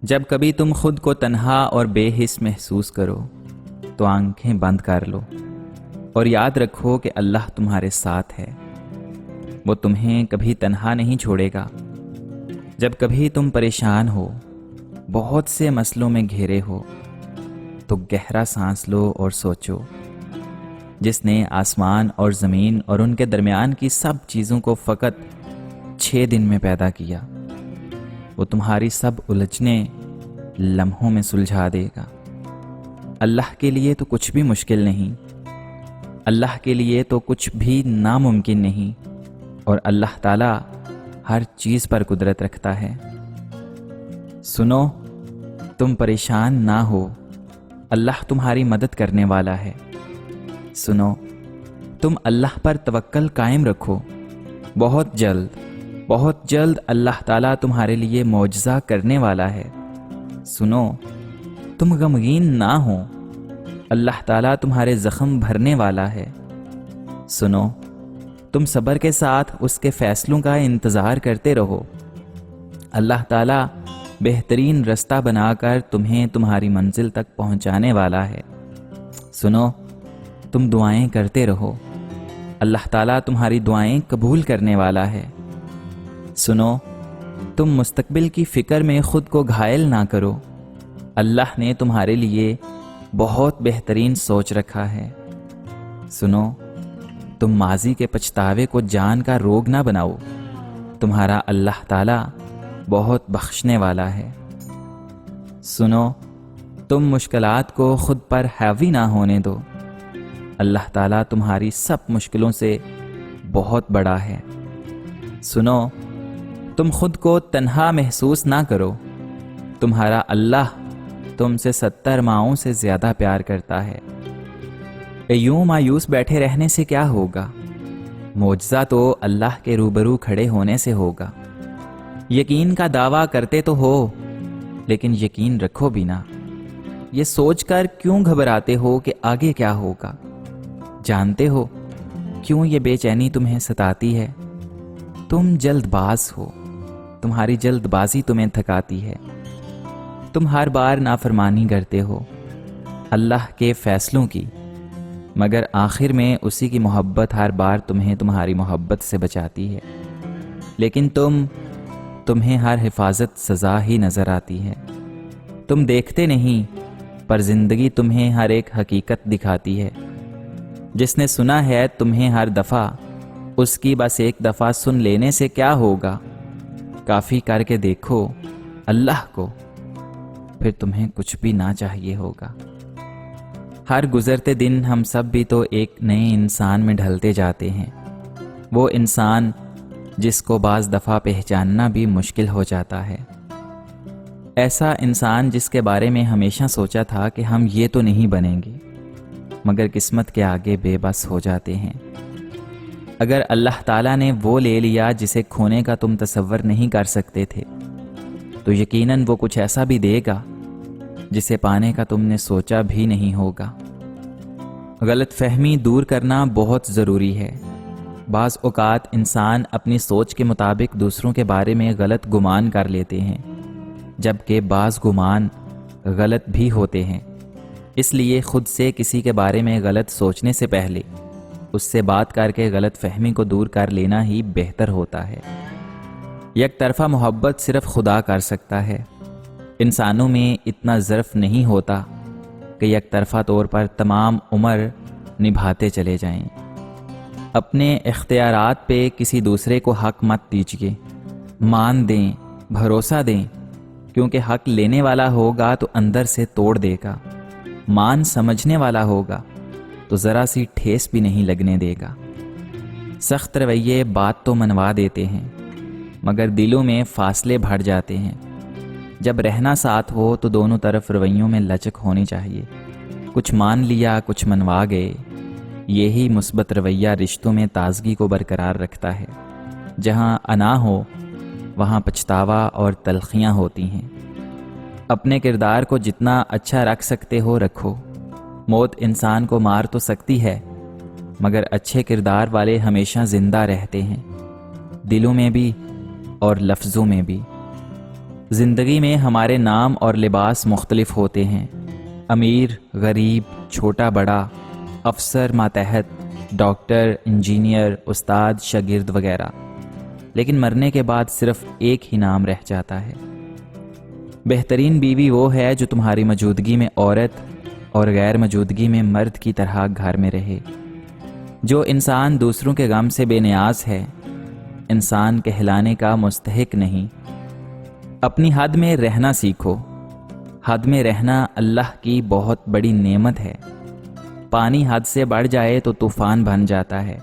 جب کبھی تم خود کو تنہا اور بے حس محسوس کرو تو آنکھیں بند کر لو اور یاد رکھو کہ اللہ تمہارے ساتھ ہے۔ وہ تمہیں کبھی تنہا نہیں چھوڑے گا۔ جب کبھی تم پریشان ہو، بہت سے مسئلوں میں گھیرے ہو، تو گہرا سانس لو اور سوچو، جس نے آسمان اور زمین اور ان کے درمیان کی سب چیزوں کو فقط 6 دن میں پیدا کیا، وہ تمہاری سب الجھنیں لمحوں میں سلجھا دے گا۔ اللہ کے لیے تو کچھ بھی مشکل نہیں، اللہ کے لیے تو کچھ بھی ناممکن نہیں، اور اللہ تعالیٰ ہر چیز پر قدرت رکھتا ہے۔ سنو، تم پریشان نہ ہو، اللہ تمہاری مدد کرنے والا ہے۔ سنو، تم اللہ پر توکل قائم رکھو، بہت جلد اللہ تعالیٰ تمہارے لیے معجزہ کرنے والا ہے۔ سنو، تم غمگین نہ ہو، اللہ تعالیٰ تمہارے زخم بھرنے والا ہے۔ سنو، تم صبر کے ساتھ اس کے فیصلوں کا انتظار کرتے رہو، اللہ تعالیٰ بہترین رستہ بنا کر تمہیں تمہاری منزل تک پہنچانے والا ہے۔ سنو، تم دعائیں کرتے رہو، اللہ تعالیٰ تمہاری دعائیں قبول کرنے والا ہے۔ سنو، تم مستقبل کی فکر میں خود کو گھائل نہ کرو، اللہ نے تمہارے لیے بہت بہترین سوچ رکھا ہے۔ سنو، تم ماضی کے پچھتاوے کو جان کا روگ نہ بناؤ، تمہارا اللہ تعالیٰ بہت بخشنے والا ہے۔ سنو، تم مشکلات کو خود پر حاوی نہ ہونے دو، اللہ تعالیٰ تمہاری سب مشکلوں سے بہت بڑا ہے۔ سنو، تم خود کو تنہا محسوس نہ کرو، تمہارا اللہ تم سے 70 ماؤں سے زیادہ پیار کرتا ہے۔ یوں مایوس بیٹھے رہنے سے کیا ہوگا؟ معجزہ تو اللہ کے روبرو کھڑے ہونے سے ہوگا۔ یقین کا دعویٰ کرتے تو ہو، لیکن یقین رکھو بھی نہ۔ یہ سوچ کر کیوں گھبراتے ہو کہ آگے کیا ہوگا؟ جانتے ہو کیوں یہ بے چینی تمہیں ستاتی ہے؟ تم جلد باز ہو، تمہاری جلد بازی تمہیں تھکاتی ہے۔ تم ہر بار نافرمانی کرتے ہو اللہ کے فیصلوں کی، مگر آخر میں اسی کی محبت ہر بار تمہیں تمہاری محبت سے بچاتی ہے۔ لیکن تمہیں ہر حفاظت سزا ہی نظر آتی ہے۔ تم دیکھتے نہیں، پر زندگی تمہیں ہر ایک حقیقت دکھاتی ہے۔ جس نے سنا ہے تمہیں ہر دفعہ، اس کی بس ایک دفعہ سن لینے سے کیا ہوگا؟ کافی کر کے دیکھو اللہ کو، پھر تمہیں کچھ بھی نہ چاہیے ہوگا۔ ہر گزرتے دن ہم سب بھی تو ایک نئے انسان میں ڈھلتے جاتے ہیں، وہ انسان جس کو بعض دفعہ پہچاننا بھی مشکل ہو جاتا ہے۔ ایسا انسان جس کے بارے میں ہمیشہ سوچا تھا کہ ہم یہ تو نہیں بنیں گے، مگر قسمت کے آگے بے بس ہو جاتے ہیں۔ اگر اللہ تعالیٰ نے وہ لے لیا جسے کھونے کا تم تصور نہیں کر سکتے تھے، تو یقیناً وہ کچھ ایسا بھی دے گا جسے پانے کا تم نے سوچا بھی نہیں ہوگا۔ غلط فہمی دور کرنا بہت ضروری ہے۔ بعض اوقات انسان اپنی سوچ کے مطابق دوسروں کے بارے میں غلط گمان کر لیتے ہیں، جبکہ بعض گمان غلط بھی ہوتے ہیں۔ اس لیے خود سے کسی کے بارے میں غلط سوچنے سے پہلے اس سے بات کر کے غلط فہمی کو دور کر لینا ہی بہتر ہوتا ہے۔ یک طرفہ محبت صرف خدا کر سکتا ہے۔ انسانوں میں اتنا ظرف نہیں ہوتا کہ یک طرفہ طور پر تمام عمر نبھاتے چلے جائیں۔ اپنے اختیارات پہ کسی دوسرے کو حق مت دیجیے، مان دیں، بھروسہ دیں، کیونکہ حق لینے والا ہوگا تو اندر سے توڑ دے گا، مان سمجھنے والا ہوگا تو ذرا سی ٹھیس بھی نہیں لگنے دے گا۔ سخت رویے بات تو منوا دیتے ہیں، مگر دلوں میں فاصلے بڑھ جاتے ہیں۔ جب رہنا ساتھ ہو تو دونوں طرف رویوں میں لچک ہونی چاہیے۔ کچھ مان لیا، کچھ منوا گئے، یہی مثبت رویہ رشتوں میں تازگی کو برقرار رکھتا ہے۔ جہاں انا ہو وہاں پچھتاوا اور تلخیاں ہوتی ہیں۔ اپنے کردار کو جتنا اچھا رکھ سکتے ہو رکھو۔ موت انسان کو مار تو سکتی ہے، مگر اچھے کردار والے ہمیشہ زندہ رہتے ہیں، دلوں میں بھی اور لفظوں میں بھی۔ زندگی میں ہمارے نام اور لباس مختلف ہوتے ہیں، امیر، غریب، چھوٹا بڑا، افسر، ماتحت، ڈاکٹر، انجینئر، استاد، شاگرد وغیرہ، لیکن مرنے کے بعد صرف ایک ہی نام رہ جاتا ہے۔ بہترین بیوی وہ ہے جو تمہاری موجودگی میں عورت اور غیر موجودگی میں مرد کی طرح گھر میں رہے۔ جو انسان دوسروں کے غم سے بے نیاز ہے، انسان کہلانے کا مستحق نہیں۔ اپنی حد میں رہنا سیکھو۔ حد میں رہنا اللہ کی بہت بڑی نعمت ہے۔ پانی حد سے بڑھ جائے تو طوفان بن جاتا ہے،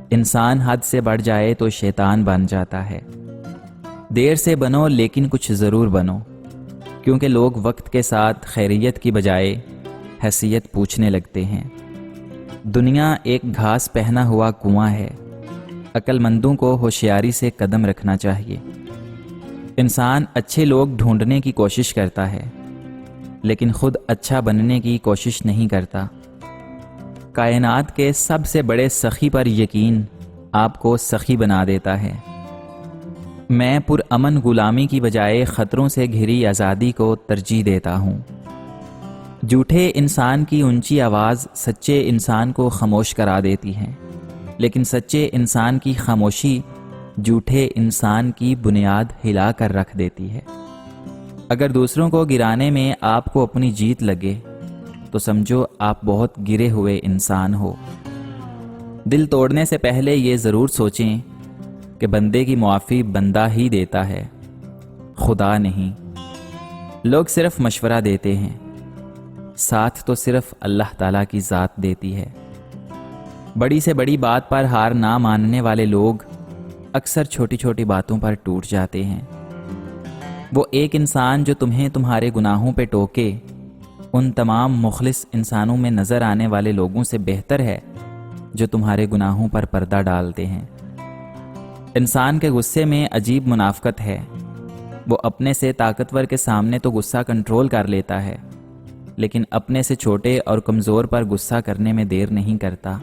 انسان حد سے بڑھ جائے تو شیطان بن جاتا ہے۔ دیر سے بنو لیکن کچھ ضرور بنو، کیونکہ لوگ وقت کے ساتھ خیریت کی بجائے حیثیت پوچھنے لگتے ہیں۔ دنیا ایک گھاس پہنا ہوا کنواں ہے، عقل مندوں کو ہوشیاری سے قدم رکھنا چاہیے۔ انسان اچھے لوگ ڈھونڈنے کی کوشش کرتا ہے، لیکن خود اچھا بننے کی کوشش نہیں کرتا۔ کائنات کے سب سے بڑے سخی پر یقین آپ کو سخی بنا دیتا ہے۔ میں پرامن غلامی کی بجائے خطروں سے گھری آزادی کو ترجیح دیتا ہوں۔ جھوٹے انسان کی اونچی آواز سچے انسان کو خاموش کرا دیتی ہے، لیکن سچے انسان کی خاموشی جھوٹے انسان کی بنیاد ہلا کر رکھ دیتی ہے۔ اگر دوسروں کو گرانے میں آپ کو اپنی جیت لگے تو سمجھو آپ بہت گرے ہوئے انسان ہو۔ دل توڑنے سے پہلے یہ ضرور سوچیں کہ بندے کی معافی بندہ ہی دیتا ہے، خدا نہیں۔ لوگ صرف مشورہ دیتے ہیں، ساتھ تو صرف اللہ تعالیٰ کی ذات دیتی ہے۔ بڑی سے بڑی بات پر ہار نہ ماننے والے لوگ اکثر چھوٹی چھوٹی باتوں پر ٹوٹ جاتے ہیں۔ وہ ایک انسان جو تمہیں تمہارے گناہوں پہ ٹوکے ان تمام مخلص انسانوں میں نظر آنے والے لوگوں سے بہتر ہے جو تمہارے گناہوں پر پردہ ڈالتے ہیں۔ انسان کے غصے میں عجیب منافقت ہے۔ وہ اپنے سے طاقتور کے سامنے تو غصہ کنٹرول کر لیتا ہے، لیکن اپنے سے چھوٹے اور کمزور پر غصہ کرنے میں دیر نہیں کرتا۔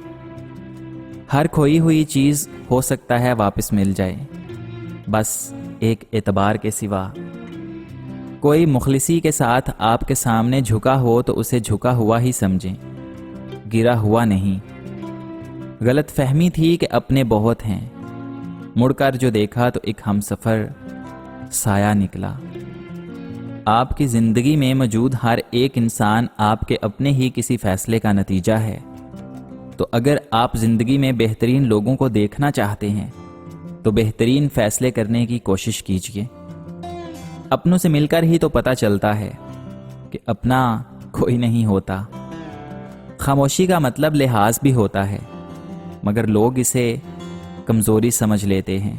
ہر کھوئی ہوئی چیز ہو سکتا ہے واپس مل جائے، بس ایک اعتبار کے سوا۔ کوئی مخلصی کے ساتھ آپ کے سامنے جھکا ہو تو اسے جھکا ہوا ہی سمجھیں، گرا ہوا نہیں۔ غلط فہمی تھی کہ اپنے بہت ہیں، مڑ کر جو دیکھا تو ایک ہمسفر سایہ نکلا۔ آپ کی زندگی میں موجود ہر ایک انسان آپ کے اپنے ہی کسی فیصلے کا نتیجہ ہے۔ تو اگر آپ زندگی میں بہترین لوگوں کو دیکھنا چاہتے ہیں تو بہترین فیصلے کرنے کی کوشش کیجیے۔ اپنوں سے مل کر ہی تو پتہ چلتا ہے کہ اپنا کوئی نہیں ہوتا۔ خاموشی کا مطلب لحاظ بھی ہوتا ہے، مگر لوگ اسے کمزوری سمجھ لیتے ہیں۔